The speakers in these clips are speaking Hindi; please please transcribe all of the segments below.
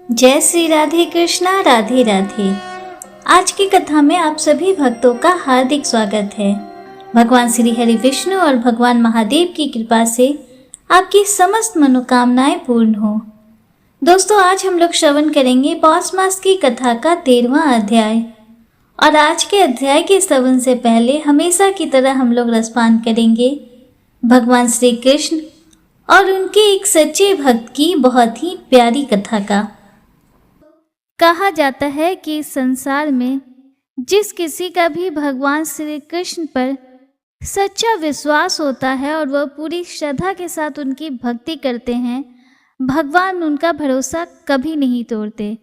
जय श्री राधे कृष्णा राधे राधे। आज की कथा में आप सभी भक्तों का हार्दिक स्वागत है। भगवान श्री हरि विष्णु और भगवान महादेव की कृपा से आपकी समस्त मनोकामनाएं पूर्ण हो। दोस्तों, आज हम लोग श्रवण करेंगे पौष मास की कथा का 13वां अध्याय। और आज के अध्याय के श्रवण से पहले हमेशा की तरह हम लोग रसपान करेंगे भगवान श्री कृष्ण और उनके एक सच्चे भक्त की बहुत ही प्यारी कथा का। कहा जाता है कि संसार में जिस किसी का भी भगवान श्री कृष्ण पर सच्चा विश्वास होता है और वह पूरी श्रद्धा के साथ उनकी भक्ति करते हैं, भगवान उनका भरोसा कभी नहीं तोड़ते।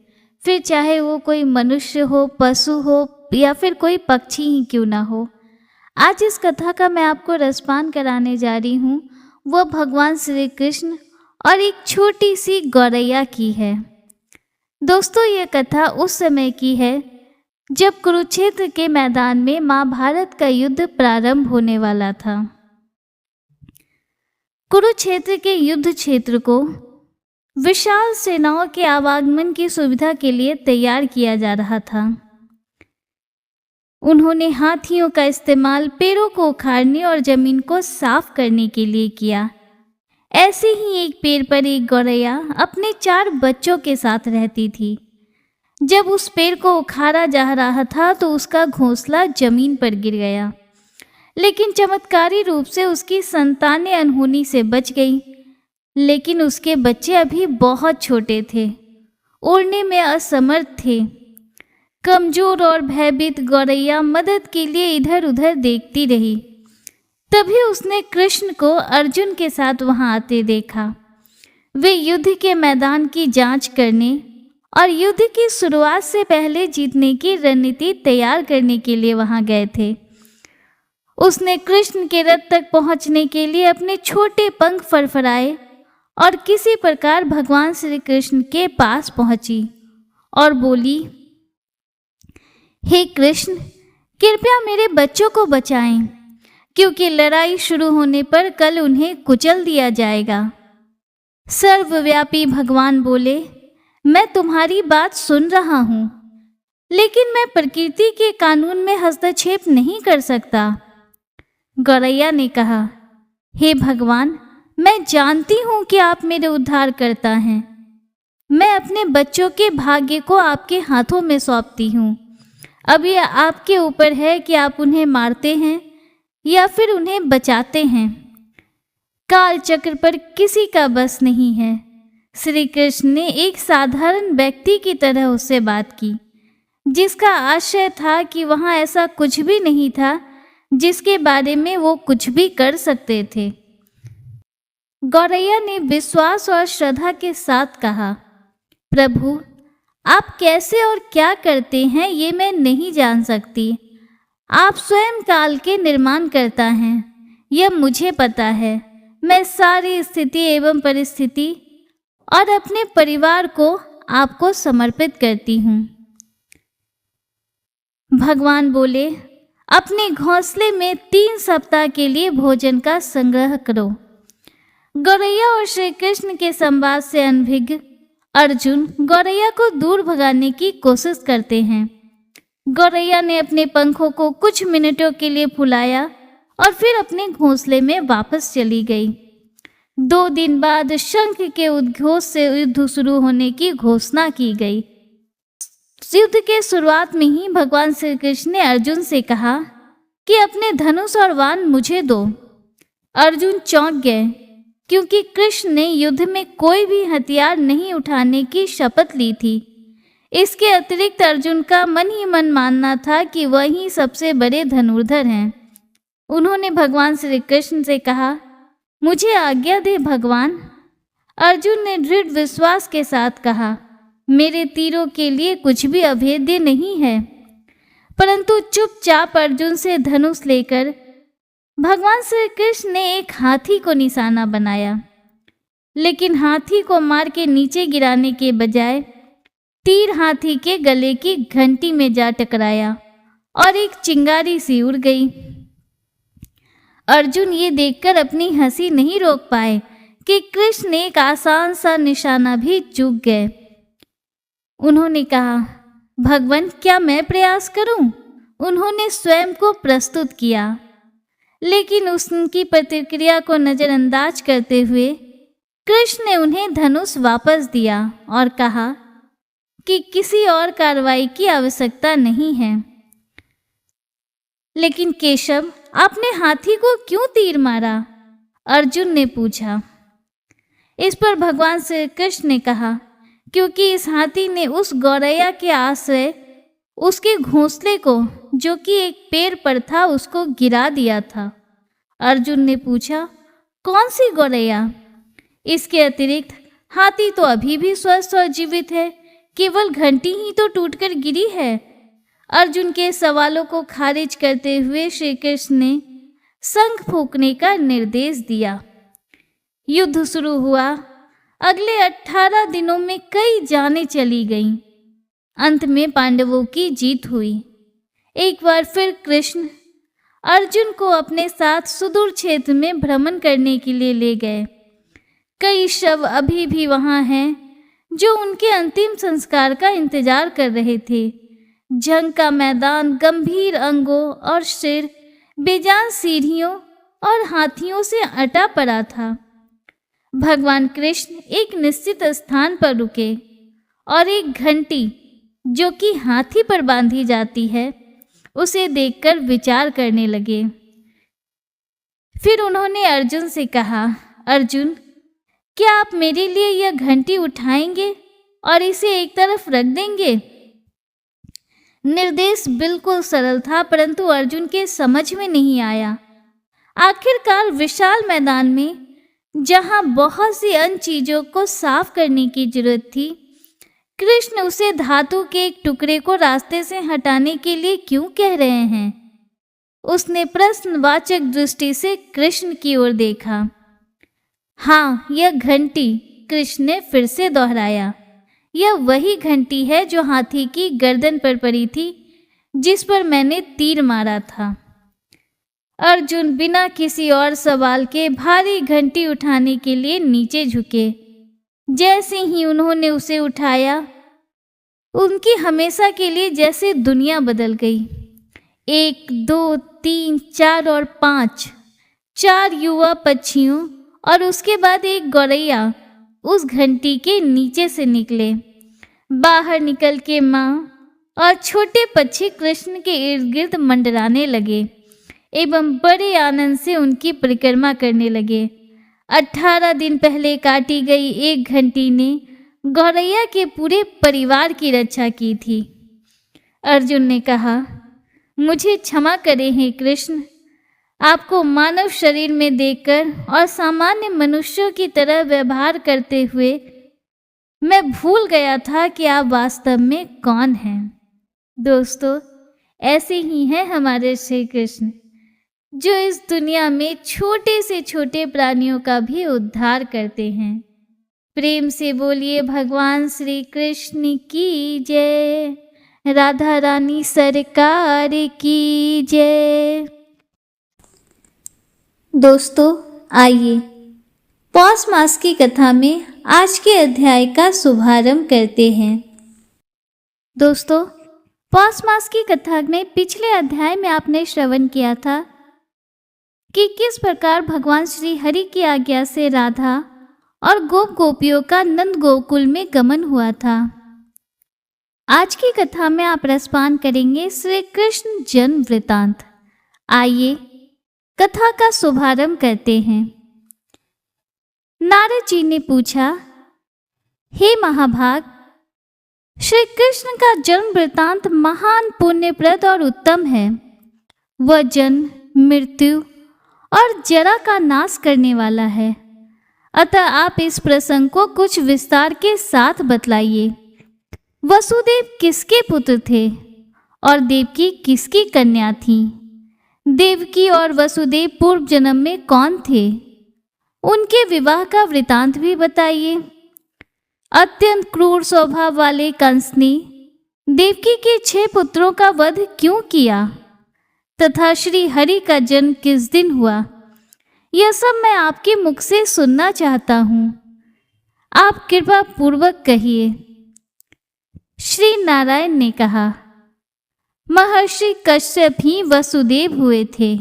फिर चाहे वो कोई मनुष्य हो, पशु हो या फिर कोई पक्षी ही क्यों ना हो। आज इस कथा का मैं आपको रसपान कराने जा रही हूँ, वह भगवान श्री कृष्ण और एक छोटी सी गौरैया की है। दोस्तों, ये कथा उस समय की है जब कुरुक्षेत्र के मैदान में महाभारत का युद्ध प्रारंभ होने वाला था। कुरुक्षेत्र के युद्ध क्षेत्र को विशाल सेनाओं के आवागमन की सुविधा के लिए तैयार किया जा रहा था। उन्होंने हाथियों का इस्तेमाल पेड़ों को उखाड़ने और जमीन को साफ करने के लिए किया। ऐसे ही एक पेड़ पर एक गौरैया अपने 4 बच्चों के साथ रहती थी। जब उस पेड़ को उखाड़ा जा रहा था तो उसका घोंसला जमीन पर गिर गया, लेकिन चमत्कारी रूप से उसकी संतानें अनहोनी से बच गई। लेकिन उसके बच्चे अभी बहुत छोटे थे, उड़ने में असमर्थ थे। कमजोर और भयभीत गौरैया मदद के लिए इधर उधर देखती रही। तभी उसने कृष्ण को अर्जुन के साथ वहां आते देखा। वे युद्ध के मैदान की जांच करने और युद्ध की शुरुआत से पहले जीतने की रणनीति तैयार करने के लिए वहां गए थे। उसने कृष्ण के रथ तक पहुंचने के लिए अपने छोटे पंख फड़फड़ाए और किसी प्रकार भगवान श्री कृष्ण के पास पहुंची और बोली, हे कृष्ण, कृपया मेरे बच्चों को बचाएं, क्योंकि लड़ाई शुरू होने पर कल उन्हें कुचल दिया जाएगा। सर्वव्यापी भगवान बोले, मैं तुम्हारी बात सुन रहा हूँ, लेकिन मैं प्रकृति के कानून में हस्तक्षेप नहीं कर सकता। गौरैया ने कहा, हे भगवान, मैं जानती हूँ कि आप मेरे उद्धार करता हैं। मैं अपने बच्चों के भाग्य को आपके हाथों में सौंपती हूँ। अब यह आपके ऊपर है कि आप उन्हें मारते हैं या फिर उन्हें बचाते हैं। काल चक्र पर किसी का बस नहीं है। श्री कृष्ण ने एक साधारण व्यक्ति की तरह उससे बात की, जिसका आशय था कि वहाँ ऐसा कुछ भी नहीं था जिसके बारे में वो कुछ भी कर सकते थे। गौरैया ने विश्वास और श्रद्धा के साथ कहा, प्रभु, आप कैसे और क्या करते हैं ये मैं नहीं जान सकती। आप स्वयं काल के निर्माण करता हैं, यह मुझे पता है। मैं सारी स्थिति एवं परिस्थिति और अपने परिवार को आपको समर्पित करती हूँ। भगवान बोले, अपने घोंसले में 3 सप्ताह के लिए भोजन का संग्रह करो। गौरैया और श्री कृष्ण के संवाद से अनभिज्ञ अर्जुन गौरैया को दूर भगाने की कोशिश करते हैं। गौरैया ने अपने पंखों को कुछ मिनटों के लिए फुलाया और फिर अपने घोंसले में वापस चली गई। 2 दिन बाद शंख के उद्घोष से युद्ध शुरू होने की घोषणा की गई। युद्ध के शुरुआत में ही भगवान श्री कृष्ण ने अर्जुन से कहा कि अपने धनुष और बाण मुझे दो। अर्जुन चौंक गए, क्योंकि कृष्ण ने युद्ध में कोई भी हथियार नहीं उठाने की शपथ ली थी। इसके अतिरिक्त अर्जुन का मन ही मन मानना था कि वह ही सबसे बड़े धनुर्धर हैं। उन्होंने भगवान श्री कृष्ण से कहा, मुझे आज्ञा दे भगवान। अर्जुन ने दृढ़ विश्वास के साथ कहा, मेरे तीरों के लिए कुछ भी अभेद्य नहीं है। परंतु चुपचाप अर्जुन से धनुष लेकर भगवान श्री कृष्ण ने एक हाथी को निशाना बनाया, लेकिन हाथी को मार के नीचे गिराने के बजाय तीर हाथी के गले की घंटी में जा टकराया और एक चिंगारी सी उड़ गई। अर्जुन ये देखकर अपनी हंसी नहीं रोक पाए कि कृष्ण एक आसान सा निशाना भी चूक गए। उन्होंने कहा, भगवान, क्या मैं प्रयास करूं? उन्होंने स्वयं को प्रस्तुत किया, लेकिन उनकी प्रतिक्रिया को नजरअंदाज करते हुए कृष्ण ने उन्हें धनुष वापस दिया और कहा कि किसी और कार्रवाई की आवश्यकता नहीं है। लेकिन केशव, आपने हाथी को क्यों तीर मारा? अर्जुन ने पूछा। इस पर भगवान श्री कृष्ण ने कहा, क्योंकि इस हाथी ने उस गौरैया के आश्रय उसके घोंसले को, जो कि एक पेड़ पर था, उसको गिरा दिया था। अर्जुन ने पूछा, कौन सी गौरैया? इसके अतिरिक्त हाथी तो अभी भी स्वस्थ और जीवित है, केवल घंटी ही तो टूटकर गिरी है। अर्जुन के सवालों को खारिज करते हुए श्री कृष्ण ने शंख फूंकने का निर्देश दिया। युद्ध शुरू हुआ। अगले 18 दिनों में कई जानें चली गईं। अंत में पांडवों की जीत हुई। एक बार फिर कृष्ण अर्जुन को अपने साथ सुदूर क्षेत्र में भ्रमण करने के लिए ले गए। कई शव अभी भी वहां हैं जो उनके अंतिम संस्कार का इंतजार कर रहे थे। जंग का मैदान गंभीर अंगों और सिर, बेजान सीढ़ियों और हाथियों से अटा पड़ा था। भगवान कृष्ण एक निश्चित स्थान पर रुके और एक घंटी, जो कि हाथी पर बांधी जाती है, उसे देखकर विचार करने लगे। फिर उन्होंने अर्जुन से कहा, अर्जुन, क्या आप मेरे लिए यह घंटी उठाएंगे और इसे एक तरफ रख देंगे? निर्देश बिल्कुल सरल था, परंतु अर्जुन के समझ में नहीं आया। आखिरकार विशाल मैदान में, जहां बहुत सी अन्य चीजों को साफ करने की जरूरत थी, कृष्ण उसे धातु के एक टुकड़े को रास्ते से हटाने के लिए क्यों कह रहे हैं? उसने प्रश्नवाचक दृष्टि से कृष्ण की ओर देखा। हाँ, यह घंटी, कृष्ण ने फिर से दोहराया। यह वही घंटी है जो हाथी की गर्दन पर पड़ी थी, जिस पर मैंने तीर मारा था। अर्जुन बिना किसी और सवाल के भारी घंटी उठाने के लिए नीचे झुके। जैसे ही उन्होंने उसे उठाया, उनकी हमेशा के लिए जैसे दुनिया बदल गई। 1, 2, 3, 4 और 5 4 युवा पक्षियों और उसके बाद एक गौरैया उस घंटी के नीचे से निकले। बाहर निकल के माँ और छोटे पक्षी कृष्ण के इर्द गिर्द मंडराने लगे एवं बड़े आनंद से उनकी परिक्रमा करने लगे। 18 दिन पहले काटी गई एक घंटी ने गौरैया के पूरे परिवार की रक्षा की थी। अर्जुन ने कहा, मुझे क्षमा करें हे कृष्ण, आपको मानव शरीर में देखकर और सामान्य मनुष्यों की तरह व्यवहार करते हुए मैं भूल गया था कि आप वास्तव में कौन हैं। दोस्तों, ऐसे ही हैं हमारे श्री कृष्ण, जो इस दुनिया में छोटे से छोटे प्राणियों का भी उद्धार करते हैं। प्रेम से बोलिए भगवान श्री कृष्ण की जय, राधा रानी सरकार की जय। दोस्तों, आइए पौष मास की कथा में आज के अध्याय का शुभारंभ करते हैं। दोस्तों, पौष मास की कथा में पिछले अध्याय में आपने श्रवण किया था कि किस प्रकार भगवान श्री हरि की आज्ञा से राधा और गोप गोपियों का नंद गोकुल में गमन हुआ था। आज की कथा में आप रसपान करेंगे श्री कृष्ण जन्म वृतांत। आइए कथा का शुभारंभ करते हैं। नारद जी ने पूछा, हे महाभाग, श्री कृष्ण का जन्म वृतांत महान पुण्यप्रद और उत्तम है। वह जन्म, मृत्यु और जरा का नाश करने वाला है। अतः आप इस प्रसंग को कुछ विस्तार के साथ बतलाइए। वसुदेव किसके पुत्र थे और देवकी किसकी कन्या थी? देवकी और वसुदेव पूर्व जन्म में कौन थे? उनके विवाह का वृतांत भी बताइए। अत्यंत क्रूर स्वभाव वाले कंस ने देवकी के 6 पुत्रों का वध क्यों किया तथा श्री हरि का जन्म किस दिन हुआ? यह सब मैं आपके मुख से सुनना चाहता हूँ। आप कृपा पूर्वक कहिए। श्री नारायण ने कहा, महर्षि कश्यप ही वसुदेव हुए थे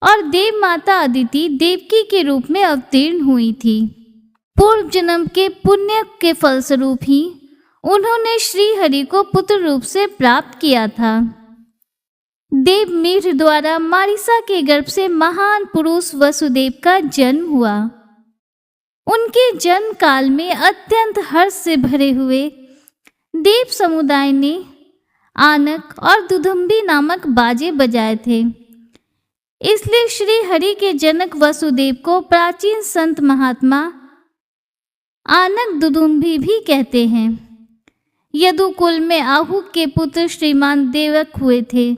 और देव माता अदिति देवकी के रूप में अवतीर्ण हुई थी। पूर्व जन्म के पुण्य के फलस्वरूप ही उन्होंने श्री हरि को पुत्र रूप से प्राप्त किया था। देव मीढ़ द्वारा मारिसा के गर्भ से महान पुरुष वसुदेव का जन्म हुआ। उनके जन्म काल में अत्यंत हर्ष से भरे हुए देव समुदाय ने आनक और दुदुम्बी नामक बाजे बजाए थे। इसलिए श्री हरि के जनक वसुदेव को प्राचीन संत महात्मा आनक दुदुम्बी भी कहते हैं। यदुकुल में आहु के पुत्र श्रीमान देवक हुए थे,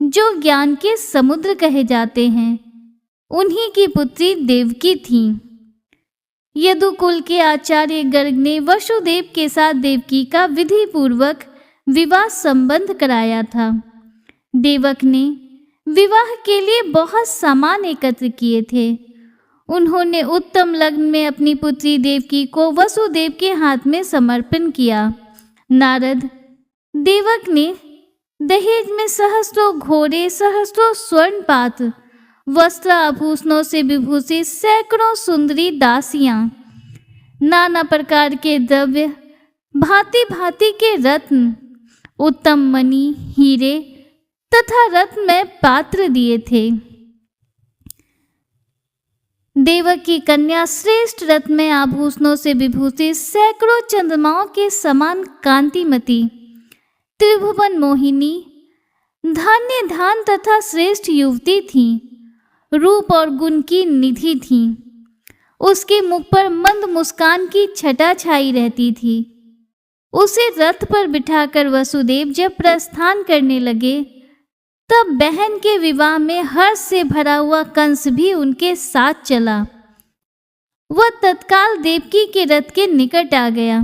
जो ज्ञान के समुद्र कहे जाते हैं। उन्हीं की पुत्री देवकी थी। यदुकुल के आचार्य गर्ग ने वसुदेव के साथ देवकी का विधि पूर्वक विवाह संबंध कराया था। देवक ने विवाह के लिए बहुत सामान एकत्र किए थे। उन्होंने उत्तम लग्न में अपनी पुत्री देवकी को वसुदेव के हाथ में समर्पण किया। नारद देवक ने दहेज में सहस्त्रों घोड़े, सहस्त्रों स्वर्ण पात्र, वस्त्र आभूषणों से विभूषित सैकड़ों सुंदरी दासियां, नाना प्रकार के द्रव्य, भांति भांति के रत्न, उत्तम मणि, हीरे तथा रत्नमय पात्र दिए थे। देवक की कन्या श्रेष्ठ रत्नमय आभूषणों से विभूषित सैकड़ों चंद्रमाओं के समान कांतिमती, त्रिभुवन मोहिनी, धान्य धान तथा श्रेष्ठ युवती थी। रूप और गुण की निधि थी। उसके मुख पर मंद मुस्कान की छटा छाई रहती थी। उसे रथ पर बिठाकर वसुदेव जब प्रस्थान करने लगे, तब बहन के विवाह में हर्ष से भरा हुआ कंस भी उनके साथ चला। वह तत्काल देवकी के रथ के निकट आ गया।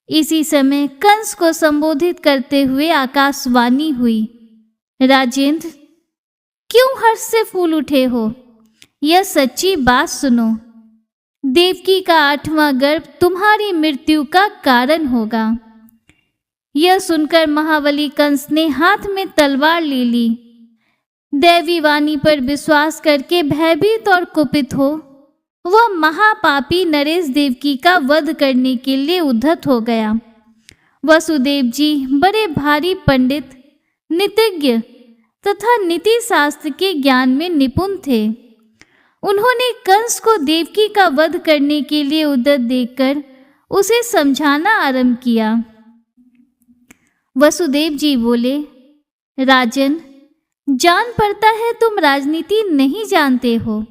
इसी समय कंस को संबोधित करते हुए आकाशवाणी हुई, राजेंद्र, क्यों हर्ष से फूल उठे हो? यह सच्ची बात सुनो। देवकी का 8वां गर्भ तुम्हारी मृत्यु का कारण होगा। यह सुनकर महाबली कंस ने हाथ में तलवार ले ली। दैवी वाणी पर विश्वास करके भयभीत और कुपित हो वह महापापी नरेश देवकी का वध करने के लिए उद्धत हो गया। वसुदेव जी बड़े भारी पंडित, नीतिज्ञ तथा नीति शास्त्र के ज्ञान में निपुण थे। उन्होंने कंस को देवकी का वध करने के लिए उद्यत देखकर उसे समझाना आरंभ किया। वसुदेव जी बोले, राजन, जान पड़ता है तुम राजनीति नहीं जानते हो।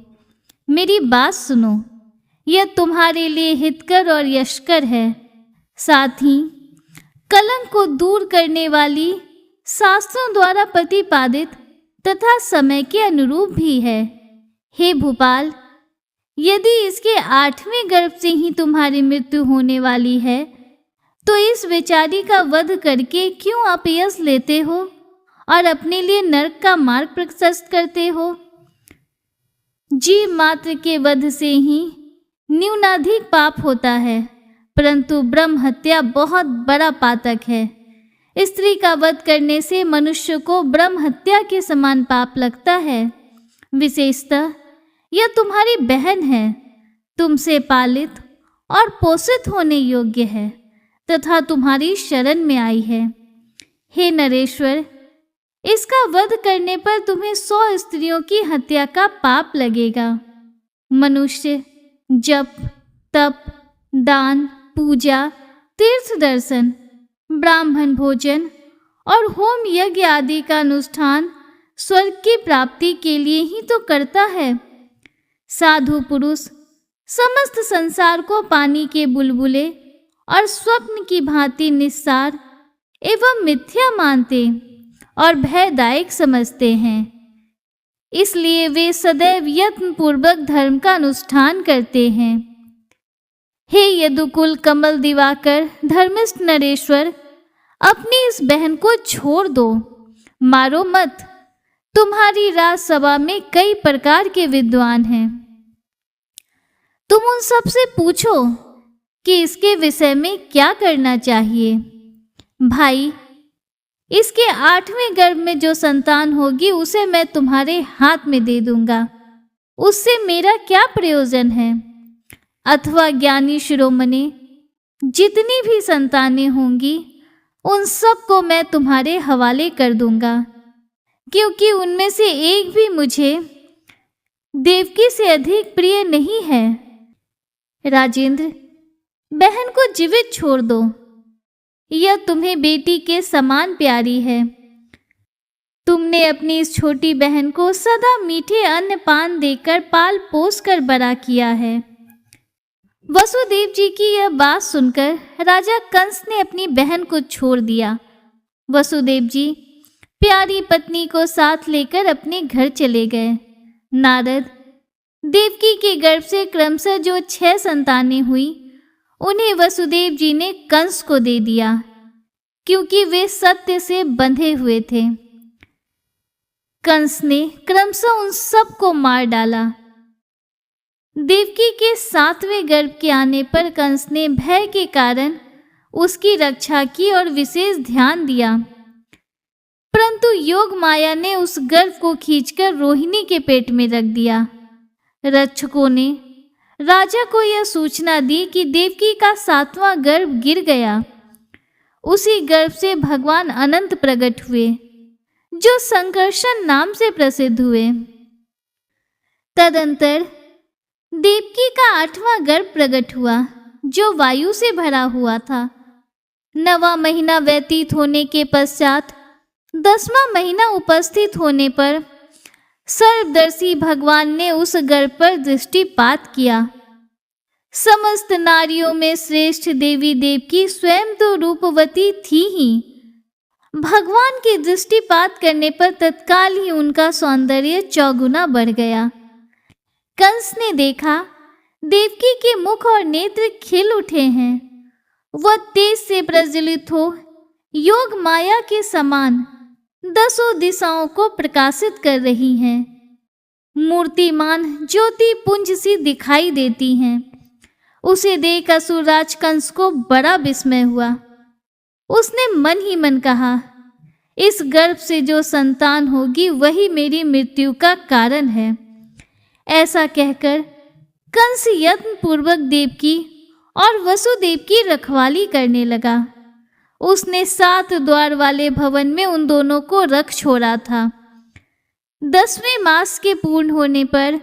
मेरी बात सुनो, यह तुम्हारे लिए हितकर और यशकर है। साथ ही कलंक को दूर करने वाली, शास्त्रों द्वारा प्रतिपादित तथा समय के अनुरूप भी है। हे भूपाल, यदि इसके 8वें गर्भ से ही तुम्हारी मृत्यु होने वाली है, तो इस बेचारी का वध करके क्यों अपयश लेते हो और अपने लिए नरक का मार्ग प्रशस्त करते हो? जीव मात्र के वध से ही न्यूनाधिक पाप होता है, परंतु ब्रह्म हत्या बहुत बड़ा पातक है। स्त्री का वध करने से मनुष्य को ब्रह्म हत्या के समान पाप लगता है। विशेषतः यह तुम्हारी बहन है, तुमसे पालित और पोषित होने योग्य है तथा तुम्हारी शरण में आई है। हे नरेश्वर, इसका वध करने पर तुम्हें 100 स्त्रियों की हत्या का पाप लगेगा। मनुष्य जप, तप, दान, पूजा, तीर्थ दर्शन, ब्राह्मण भोजन और होम यज्ञ आदि का अनुष्ठान स्वर्ग की प्राप्ति के लिए ही तो करता है। साधु पुरुष समस्त संसार को पानी के बुलबुले और स्वप्न की भांति निस्सार एवं मिथ्या मानते और भयदायक समझते हैं। इसलिए वे सदैव यत्न पूर्वक धर्म का अनुष्ठान करते हैं। हे यदुकुल कमल दिवाकर धर्मिष्ठ नरेश्वर, अपनी इस बहन को छोड़ दो, मारो मत। तुम्हारी राजसभा में कई प्रकार के विद्वान हैं। तुम उन सब से पूछो कि इसके विषय में क्या करना चाहिए। भाई, इसके 8वें गर्भ में जो संतान होगी उसे मैं तुम्हारे हाथ में दे दूंगा। उससे मेरा क्या प्रयोजन है? अथवा ज्ञानी शिरोमणि, जितनी भी संतानें होंगी उन सब को मैं तुम्हारे हवाले कर दूंगा, क्योंकि उनमें से एक भी मुझे देवकी से अधिक प्रिय नहीं है। राजेंद्र, बहन को जीवित छोड़ दो, यह तुम्हें बेटी के समान प्यारी है। तुमने अपनी इस छोटी बहन को सदा मीठे अन्न पान देकर पाल पोस कर बड़ा किया है। वसुदेव जी की यह बात सुनकर राजा कंस ने अपनी बहन को छोड़ दिया। वसुदेव जी प्यारी पत्नी को साथ लेकर अपने घर चले गए। नारद, देवकी के गर्भ से क्रमशः जो 6 संतानें हुई उन्हें वसुदेव जी ने कंस को दे दिया, क्योंकि वे सत्य से बंधे हुए थे। कंस ने क्रमशः उन सब को मार डाला। देवकी के 7वें गर्भ के आने पर कंस ने भय के कारण उसकी रक्षा की और विशेष ध्यान दिया, परंतु योग माया ने उस गर्भ को खींचकर रोहिणी के पेट में रख दिया। रक्षकों ने राजा को यह सूचना दी कि देवकी का 7वां गर्भ गिर गया। उसी गर्भ से भगवान अनंत प्रकट हुए, जो संकर्षण नाम से प्रसिद्ध हुए। तदंतर देवकी का 8वां गर्भ प्रकट हुआ, जो वायु से भरा हुआ था। 9वां महीना व्यतीत होने के पश्चात 10वां महीना उपस्थित होने पर सर्वदर्शी भगवान ने उस गर्भ पर दृष्टिपात किया। समस्त नारियों में श्रेष्ठ देवी देवकी स्वयं तो रूपवती थी ही, भगवान की दृष्टिपात करने पर तत्काल ही उनका सौंदर्य चौगुना बढ़ गया। कंस ने देखा देवकी के मुख और नेत्र खिल उठे हैं। वह तेज से प्रज्वलित हो योग माया के समान 10 दिशाओं को प्रकाशित कर रही हैं। मूर्तिमान ज्योति पुंज सी दिखाई देती हैं। उसे देख असुरराज कंस को बड़ा विस्मय हुआ। उसने मन ही मन कहा, इस गर्भ से जो संतान होगी वही मेरी मृत्यु का कारण है। ऐसा कहकर कंस यत्न पूर्वक देवकी और वसुदेव की रखवाली करने लगा। उसने 7 द्वार वाले भवन में उन दोनों को रख छोड़ा था। 10वें मास के पूर्ण होने पर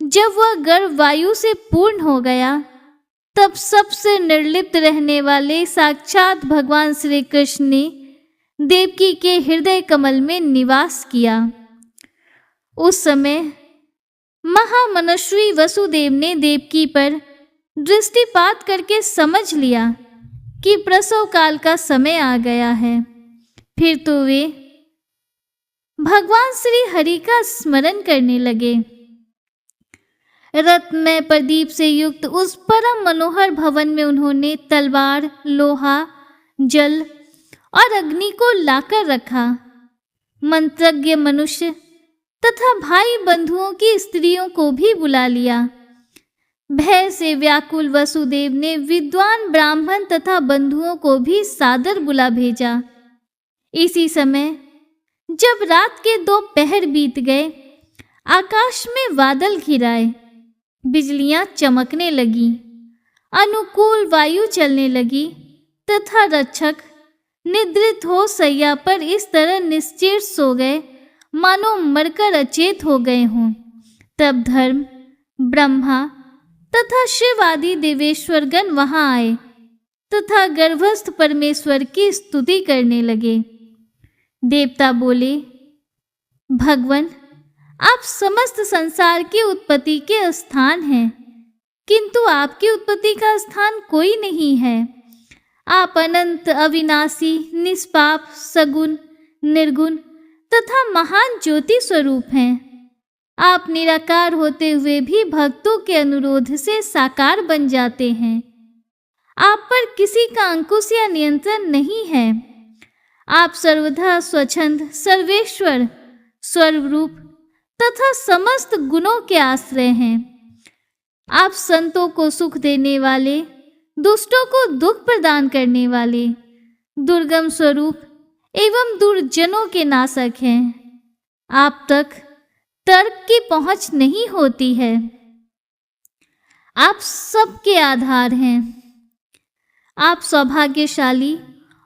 जब वह गर्भ वायु से पूर्ण हो गया, तब सबसे निर्लिप्त रहने वाले साक्षात भगवान श्री कृष्ण ने देवकी के हृदय कमल में निवास किया। उस समय महामनस्वी वसुदेव ने देवकी पर दृष्टिपात करके समझ लिया कि प्रसव काल का समय आ गया है। फिर तो वे भगवान श्री हरि का स्मरण करने लगे। रत्नमय प्रदीप से युक्त उस परम मनोहर भवन में उन्होंने तलवार, लोहा, जल और अग्नि को लाकर रखा। मंत्रज्ञ मनुष्य तथा भाई बंधुओं की स्त्रियों को भी बुला लिया। भय से व्याकुल वसुदेव ने विद्वान ब्राह्मण तथा बंधुओं को भी सादर बुला भेजा। इसी समय जब रात के 2 पहर बीत गए, आकाश में बादल घिराए, बिजलियां चमकने लगी, अनुकूल वायु चलने लगी तथा रक्षक निद्रित हो सैया पर इस तरह निश्चेर सो गए मानो मरकर अचेत हो गए हों। तब धर्म, ब्रह्मा तथा शिव आदि देवेश्वरगण वहां आए तथा गर्भस्थ परमेश्वर की स्तुति करने लगे। देवता बोले, भगवान, आप समस्त संसार की उत्पत्ति के स्थान हैं, किंतु आपकी उत्पत्ति का स्थान कोई नहीं है। आप अनंत, अविनाशी, निष्पाप, सगुण, निर्गुण तथा महान ज्योति स्वरूप हैं। आप निराकार होते हुए भी भक्तों के अनुरोध से साकार बन जाते हैं। आप पर किसी का अंकुश या नियंत्रण नहीं है। आप सर्वथा स्वच्छंद, सर्वेश्वर, स्वरूप तथा समस्त गुणों के आश्रय हैं। आप संतों को सुख देने वाले, दुष्टों को दुख प्रदान करने वाले, दुर्गम स्वरूप एवं दुर्जनों के नाशक हैं। आप तक तर्क की पहुंच नहीं होती है। आप सबके आधार हैं। आप सौभाग्यशाली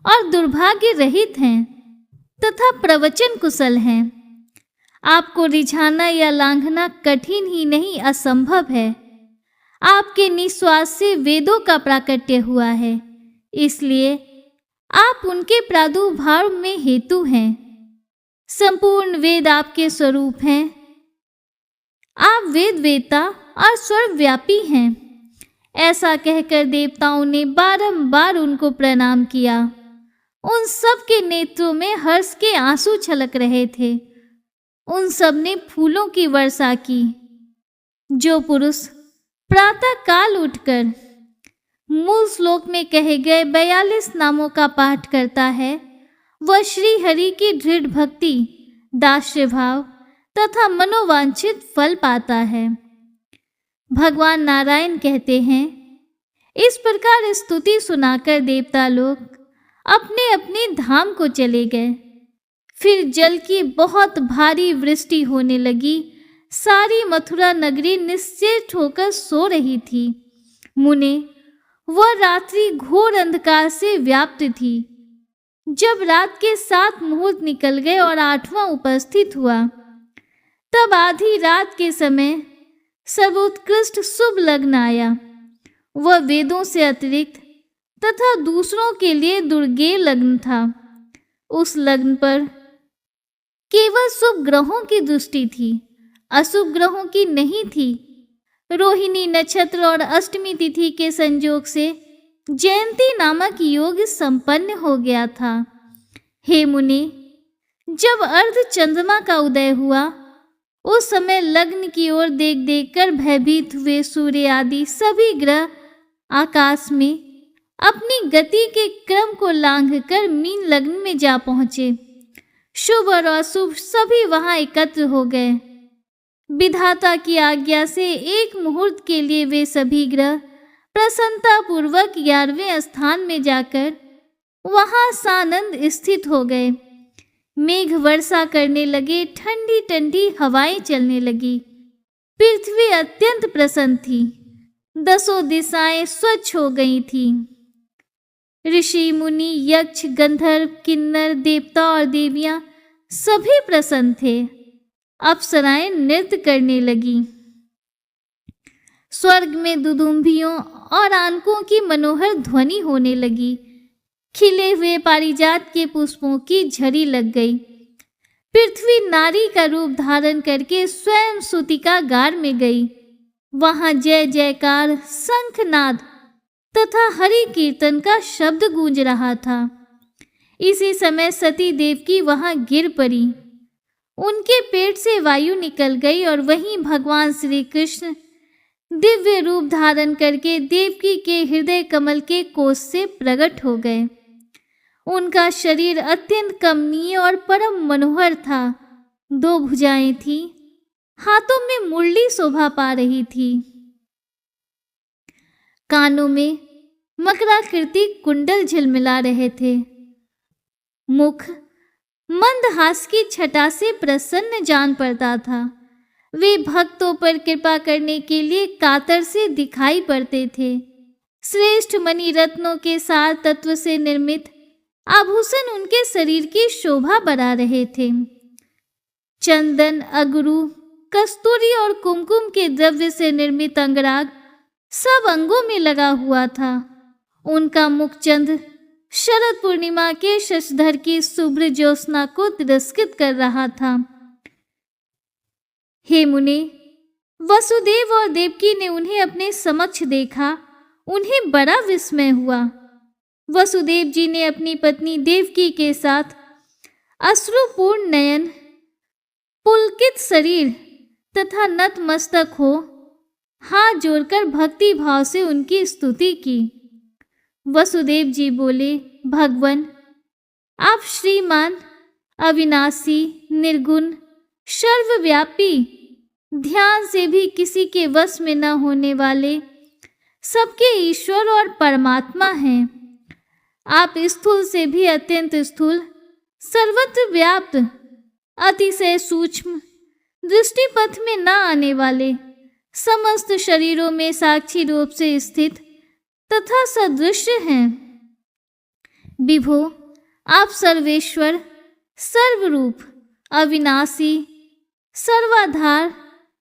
और दुर्भाग्य रहित हैं तथा प्रवचन कुशल हैं। आपको रिझाना या लांघना कठिन ही नहीं असंभव है। आपके निश्वास से वेदों का प्राकट्य हुआ है, इसलिए आप उनके प्रादुर्भाव में हेतु हैं। संपूर्ण वेद आपके स्वरूप हैं। आप वेद वेता और सर्वव्यापी हैं। ऐसा कहकर देवताओं ने बारंबार उनको प्रणाम किया। उन सब के नेत्रों में हर्ष के आंसू छलक रहे थे। उन सब ने फूलों की वर्षा की। जो पुरुष प्रातः काल उठकर मूल श्लोक में कहे गए 42 नामों का पाठ करता है, वह श्री हरि की दृढ़ भक्ति, दास्य भाव तथा मनोवांछित फल पाता है। भगवान नारायण कहते हैं, इस प्रकार स्तुति सुनाकर देवता लोग अपने अपने धाम को चले गए। फिर जल की बहुत भारी वृष्टि होने लगी। सारी मथुरा नगरी निश्चेष्ट होकर सो रही थी। मुने, वह रात्रि घोर अंधकार से व्याप्त थी। जब रात के 7 मुहूर्त निकल गए और 8वां उपस्थित हुआ, तब आधी रात के समय सर्वोत्कृष्ट शुभ लग्न आया। वह वेदों से अतिरिक्त तथा दूसरों के लिए दुर्गेय लग्न था। उस लग्न पर केवल शुभ ग्रहों की दृष्टि थी, अशुभ ग्रहों की नहीं थी। रोहिणी नक्षत्र और अष्टमी तिथि के संयोग से जयंती नामक योग संपन्न हो गया था। हे मुनि, जब अर्ध चंद्रमा का उदय हुआ, उस समय लग्न की ओर देख देख कर भयभीत हुए सूर्य आदि सभी ग्रह आकाश में अपनी गति के क्रम को लांघकर मीन लग्न में जा पहुंचे। शुभ और अशुभ सभी वहां एकत्र हो गए। विधाता की आज्ञा से एक मुहूर्त के लिए वे सभी ग्रह प्रसन्नता पूर्वक 11वें स्थान में जाकर वहां सानंद स्थित हो गए। मेघ वर्षा करने लगे, ठंडी ठंडी हवाएं चलने लगी। पृथ्वी अत्यंत प्रसन्न थी। 10 दिशाएं स्वच्छ हो गई थीं। ऋषि मुनि यक्ष गंधर्व किन्नर देवता और देवियां सभी प्रसन्न थे। अप्सराएं नृत्य करने लगी। स्वर्ग में दुदुम्बियों और आनकों की मनोहर ध्वनि होने लगी। खिले हुए पारिजात के पुष्पों की झड़ी लग गई। पृथ्वी नारी का रूप धारण करके स्वयं सूतिका गार में गई। वहां जय जयकार, शंखनाद तथा हरि कीर्तन का शब्द गूंज रहा था। इसी समय सती देवकी वहां गिर पड़ी। उनके पेट से वायु निकल गई और वहीं भगवान श्री कृष्ण दिव्य रूप धारण करके देवकी के हृदय कमल के कोष से प्रकट हो गए। उनका शरीर अत्यंत कमनीय और परम मनोहर था। 2 भुजाएं थीं। हाथों में मुरली शोभा पा रही थी। कानों में मकराकृति कुंडल झिलमिला रहे थे। मुख मंदहास की छटा से प्रसन्न जान पड़ता था। वे भक्तों पर कृपा करने के लिए कातर से दिखाई पड़ते थे। श्रेष्ठ मणि रत्नों के सार तत्व से निर्मित आभूषण उनके शरीर की शोभा बढ़ा रहे थे। चंदन, अगरू, कस्तूरी और कुमकुम के द्रव्य से निर्मित अंगराग सब अंगों में लगा हुआ था। उनका मुखचंद्र शरद पूर्णिमा के शशधर की शुभ्र ज्योत्सना को तिरस्कृत कर रहा था। हे मुने, वसुदेव और देवकी ने उन्हें अपने समक्ष देखा। उन्हें बड़ा विस्मय हुआ। वसुदेव जी ने अपनी पत्नी देवकी के साथ अश्रुपूर्ण नयन, पुलकित शरीर तथा नतमस्तक हो हाथ जोड़कर भक्ति भाव से उनकी स्तुति की। वसुदेव जी बोले, भगवन, आप श्रीमान, अविनाशी, निर्गुण, सर्वव्यापी, ध्यान से भी किसी के वश में न होने वाले सबके ईश्वर और परमात्मा हैं। आप स्थूल से भी अत्यंत स्थूल, सर्वत्र व्याप्त, अतिशय सूक्ष्म, दृष्टिपथ में न आने वाले, समस्त शरीरों में साक्षी रूप से स्थित तथा सदृश्य हैं। विभो, आप सर्वेश्वर, सर्वरूप, अविनाशी, सर्वाधार,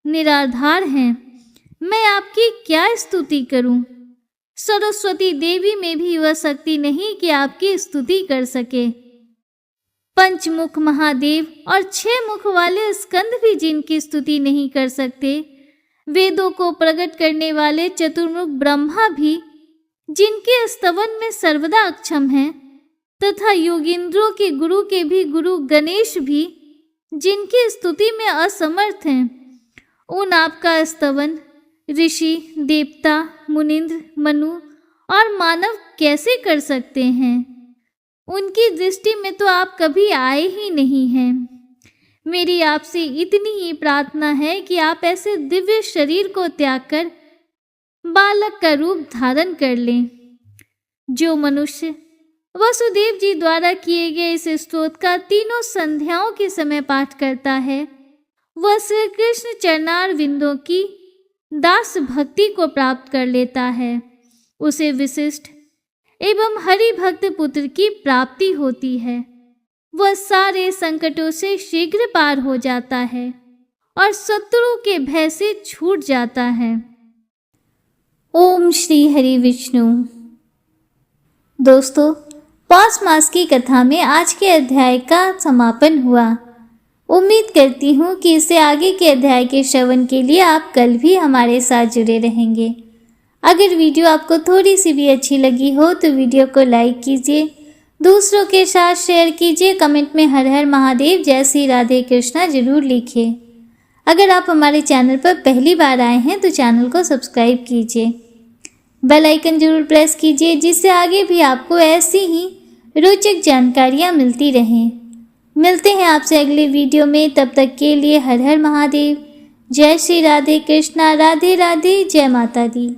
निराधार हैं। मैं आपकी क्या स्तुति करूं? सरस्वती देवी में भी वह शक्ति नहीं कि आपकी स्तुति कर सके। पंचमुख महादेव और 6 मुख वाले स्कंद भी जिनकी स्तुति नहीं कर सकते, वेदों को प्रकट करने वाले चतुर्मुख ब्रह्मा भी जिनके स्तवन में सर्वदा अक्षम हैं, तथा योगींद्रों के भी गुरु गणेश भी जिनकी स्तुति में असमर्थ हैं, उन आपका स्तवन ऋषि, देवता, मुनिंद्र, मनु और मानव कैसे कर सकते हैं? उनकी दृष्टि में तो आप कभी आए ही नहीं हैं। मेरी आपसे इतनी ही प्रार्थना है कि आप ऐसे दिव्य शरीर को त्याग कर बालक का रूप धारण कर लें। जो मनुष्य वसुदेव जी द्वारा किए गए इस स्तोत्र का तीनों संध्याओं के समय पाठ करता है, वह श्री कृष्ण चरणार विंदों की दास भक्ति को प्राप्त कर लेता है। उसे विशिष्ट एवं हरि भक्त पुत्र की प्राप्ति होती है। वह सारे संकटों से शीघ्र पार हो जाता है और शत्रु के भय से छूट जाता है। ओम श्री हरि विष्णु। दोस्तों, पौष मास की कथा में आज के अध्याय का समापन हुआ। उम्मीद करती हूँ कि इससे आगे के अध्याय के श्रवण के लिए आप कल भी हमारे साथ जुड़े रहेंगे। अगर वीडियो आपको थोड़ी सी भी अच्छी लगी हो तो वीडियो को लाइक कीजिए, दूसरों के साथ शेयर कीजिए, कमेंट में हर हर महादेव, जय श्री राधे कृष्णा जरूर लिखिए। अगर आप हमारे चैनल पर पहली बार आए हैं तो चैनल को सब्सक्राइब कीजिए, बेल आइकन जरूर प्रेस कीजिए, जिससे आगे भी आपको ऐसी ही रोचक जानकारियाँ मिलती रहें। मिलते हैं आपसे अगले वीडियो में, तब तक के लिए हर हर महादेव, जय श्री राधे कृष्णा, राधे राधे, जय माता दी।